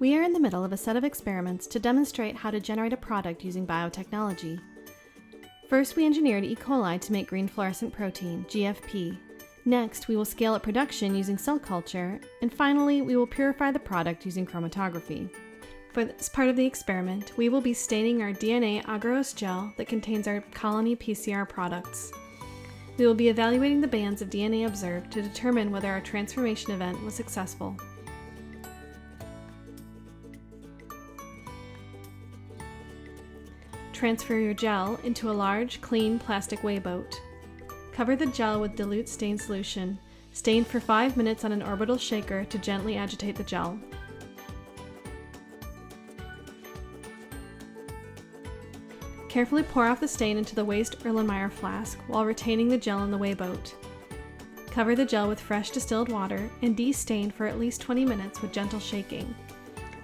We are in the middle of a set of experiments to demonstrate how to generate a product using biotechnology. First, we engineered E. coli to make green fluorescent protein, GFP. Next, we will scale up production using cell culture, and finally, we will purify the product using chromatography. For this part of the experiment, we will be staining our DNA agarose gel that contains our colony PCR products. We will be evaluating the bands of DNA observed to determine whether our transformation event was successful. Transfer your gel into a large, clean plastic weigh boat. Cover the gel with dilute stain solution. Stain for 5 minutes on an orbital shaker to gently agitate the gel. Carefully pour off the stain into the waste Erlenmeyer flask while retaining the gel in the weigh boat. Cover the gel with fresh distilled water and de-stain for at least 20 minutes with gentle shaking.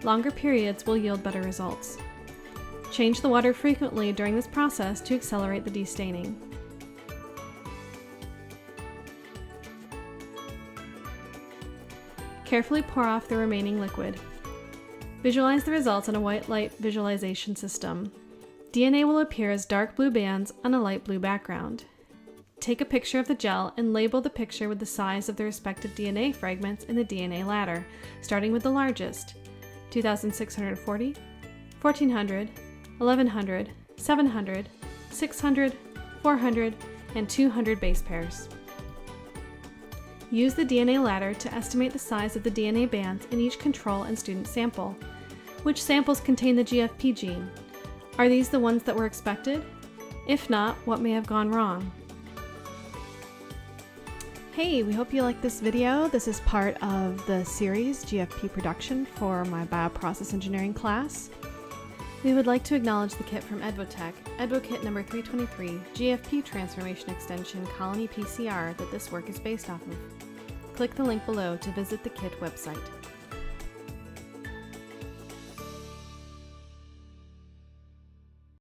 Longer periods will yield better results. Change the water frequently during this process to accelerate the de-staining. Carefully pour off the remaining liquid. Visualize the results on a white light visualization system. DNA will appear as dark blue bands on a light blue background. Take a picture of the gel and label the picture with the size of the respective DNA fragments in the DNA ladder, starting with the largest, 2,640, 1,400, 1,100, 700, 600, 400, and 200 base pairs. Use the DNA ladder to estimate the size of the DNA bands in each control and student sample. Which samples contain the GFP gene? Are these the ones that were expected? If not, what may have gone wrong? Hey, we hope you liked this video. This is part of the series GFP production for my Bioprocess Engineering class. We would like to acknowledge the kit from Edvotech, EdvoKit number 323, GFP Transformation Extension Colony PCR that this work is based off of. Click the link below to visit the kit website.